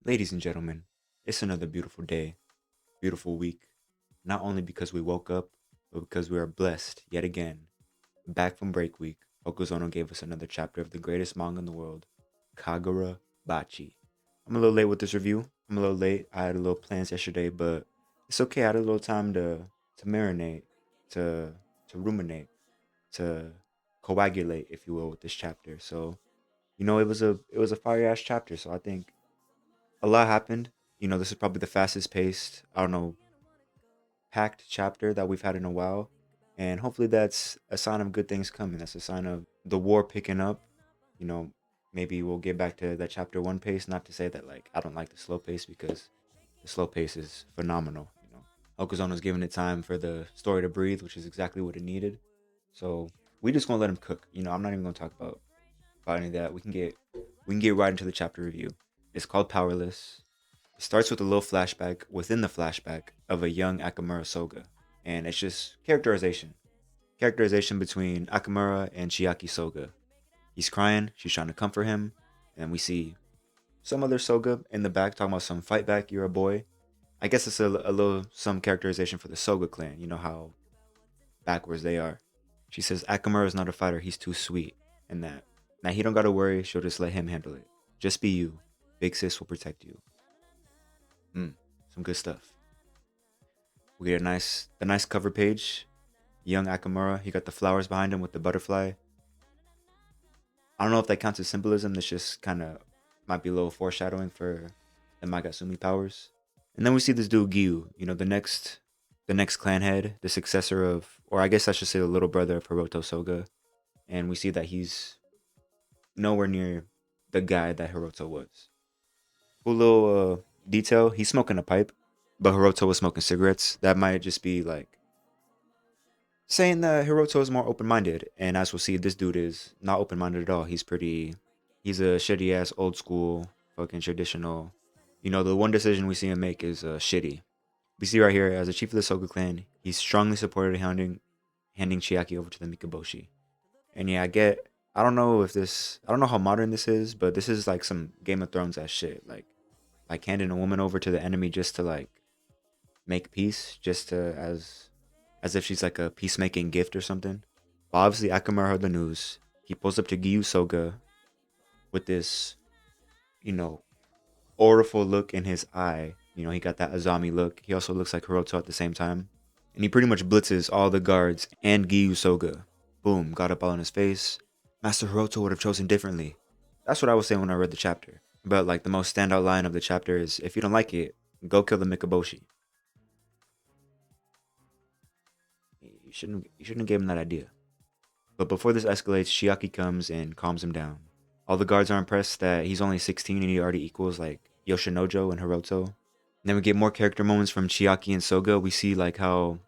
Ladies and gentlemen, it's another beautiful day, beautiful week, not only because we woke up, but because we are blessed yet again. Back from break week, Okuzono gave us another chapter of the greatest manga in the world, Kagurabachi. I'm a little late with this review. I'm a little late. I had a little plans yesterday, but it's okay. I had a little time to marinate, to ruminate, to coagulate, if you will, with this chapter. So, it was a fire ass chapter, so I think a lot happened. This is probably the fastest paced, I don't know, packed chapter that we've had in a while. And hopefully that's a sign of good things coming. That's a sign of the war picking up. You know, maybe we'll get back to that chapter one pace. Not to say that like I don't like the slow pace because the slow pace is phenomenal. Okuzono's giving it time for the story to breathe, which is exactly what it needed. So we just gonna let him cook. I'm not even gonna talk about any of that. We can get right into the chapter review. It's called Powerless. It starts with a little flashback within the flashback of a young Akemura Soga, and it's just characterization between Akemura and Chiaki Soga. He's crying, she's trying to comfort him, and we see some other Soga in the back talking about some fight back, you're a boy. I guess it's a little some characterization for the Soga clan. You know how backwards they are. She says Akemura is not a fighter, he's too sweet, and that now he don't gotta worry, she'll just let him handle it. Just be you. Big sis will protect you. Some good stuff. We get a nice cover page. Young Akamura, he got the flowers behind him with the butterfly. I don't know if that counts as symbolism. This just kind of might be a little foreshadowing for the Magasumi powers. And then we see this dude Gyu, the next clan head, the successor of, or I guess I should say the little brother of Hiroto Soga. And we see that he's nowhere near the guy that Hiroto was. Cool little detail. He's smoking a pipe, but Hiroto was smoking cigarettes. That might just be like saying that Hiroto is more open minded, and as we'll see, this dude is not open minded at all. He's a shitty ass old school fucking traditional. The one decision we see him make is shitty. We see right here as a chief of the Soga clan, he strongly supported handing Chiaki over to the Mikaboshi. And yeah, I don't know if I don't know how modern this is, but this is like some Game of Thrones ass shit. Like handing a woman over to the enemy just to like make peace, just to as if she's like a peacemaking gift or something. But obviously, Akamaru heard the news. He pulls up to Giyu Soga with this, you know, auriful look in his eye. He got that Azami look. He also looks like Hiroto at the same time. And he pretty much blitzes all the guards and Giyu Soga. Boom, got up all in his face. Master Hiroto would have chosen differently. That's what I was saying when I read the chapter. But like the most standout line of the chapter is if you don't like it, go kill the Mikaboshi. You shouldn't have given him that idea. But before this escalates, Chiaki comes and calms him down. All the guards are impressed that he's only 16 and he already equals like Yoshinojo and Hiroto. And then we get more character moments from Chiaki and Soga. We see like how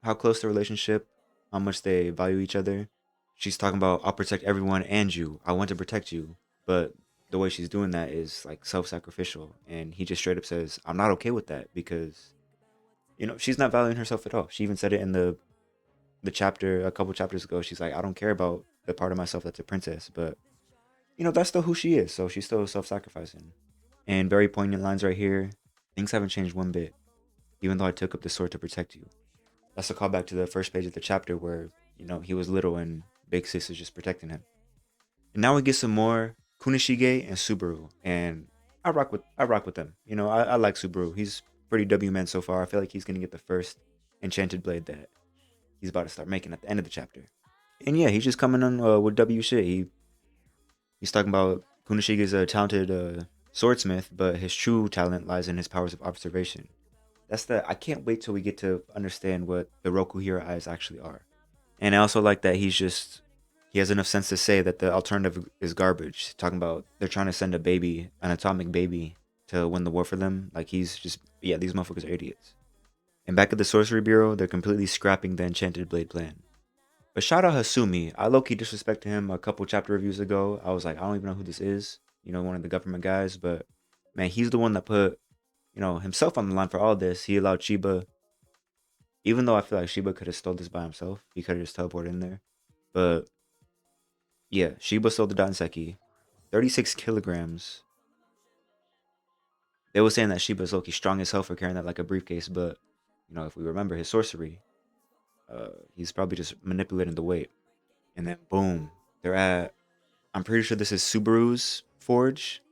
close the relationship, how much they value each other. She's talking about I'll protect everyone and you. I want to protect you. But the way she's doing that is like self-sacrificial, and he just straight up says I'm not okay with that because she's not valuing herself at all. She even said it in the chapter a couple chapters ago. She's like, I don't care about the part of myself that's a princess, but that's still who she is. So she's still self-sacrificing. And very poignant lines right here. Things haven't changed one bit, even though I took up the sword to protect you. That's a callback to the first page of the chapter where he was little and Big Sis is just protecting him. And now we get some more Kunishige and Subaru, and I rock with them. I like Subaru. He's pretty W man so far. I feel like he's gonna get the first enchanted blade that he's about to start making at the end of the chapter. And yeah, he's just coming on with W shit. He's talking about Kunishige is a talented swordsmith, but his true talent lies in his powers of observation. I can't wait till we get to understand what the Rokuhira eyes actually are. And I also like that he has enough sense to say that the alternative is garbage. Talking about they're trying to send an atomic baby to win the war for them. Like he's just, yeah, these motherfuckers are idiots. And back at the Sorcery Bureau, they're completely scrapping the Enchanted Blade plan. But shout out Hasumi. I low key disrespected him a couple chapter reviews ago. I was like, I don't even know who this is. One of the government guys. But man, he's the one that put, himself on the line for all this. He allowed Shiba, even though I feel like Shiba could have stole this by himself. He could have just teleported in there. But yeah, Shiba stole the Danseki. 36 kilograms. They were saying that Shiba's low-key strong as hell for carrying that like a briefcase, but if we remember his sorcery, he's probably just manipulating the weight. And then boom, they're at. I'm pretty sure this is Subaru's forge.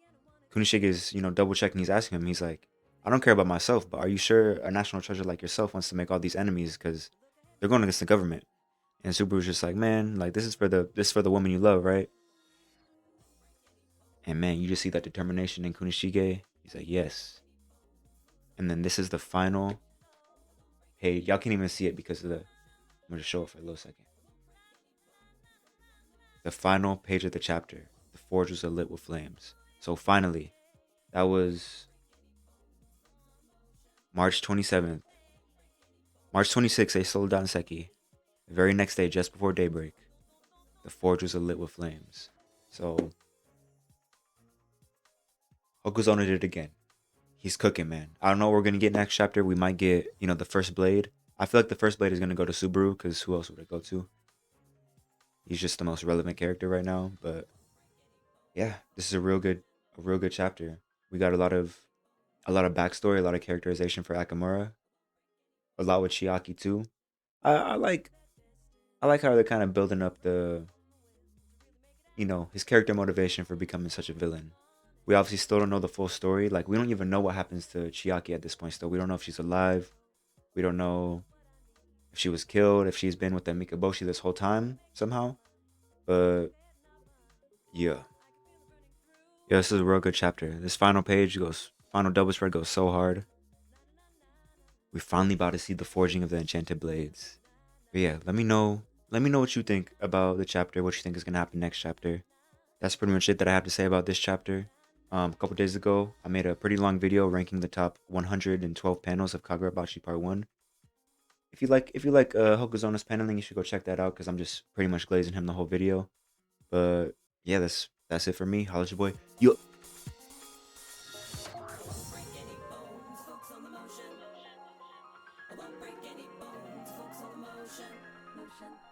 Kunishige is double checking. He's asking him. He's like, I don't care about myself, but are you sure a national treasure like yourself wants to make all these enemies? Because they're going against the government. And Subaru's just like, man, like this is for the woman you love, right? And man, you just see that determination in Kunishige. He's like, yes. And then this is the final page. Y'all can't even see it because of the. I'm gonna just show it for a little second. The final page of the chapter. The forges are lit with flames. So finally, that was March 27th. March 26th, they sold down Seki. The very next day, just before daybreak, the forges are lit with flames. So Hokuzono did it again. He's cooking, man. I don't know what we're gonna get next chapter. We might get, the first blade. I feel like the first blade is gonna go to Subaru, because who else would it go to? He's just the most relevant character right now. But yeah, this is a real good chapter. We got a lot of backstory, a lot of characterization for Akemura, a lot with Chiaki too. I like how they're kind of building up his character motivation for becoming such a villain. We obviously still don't know the full story. Like, we don't even know what happens to Chiaki at this point still. We don't know if she's alive. We don't know if she was killed, if she's been with the Mikaboshi this whole time somehow. But yeah. Yeah, this is a real good chapter. This final double spread goes so hard. We're finally about to see the forging of the enchanted blades. But yeah, let me know. Let me know what you think about the chapter, what you think is gonna happen next chapter. That's pretty much it that I have to say about this chapter. A couple days ago, I made a pretty long video ranking the top 112 panels of Kagurabachi Part 1. If you like Hokuzona's paneling, you should go check that out because I'm just pretty much glazing him the whole video. But yeah, that's it for me. Holla at your boy. Yo.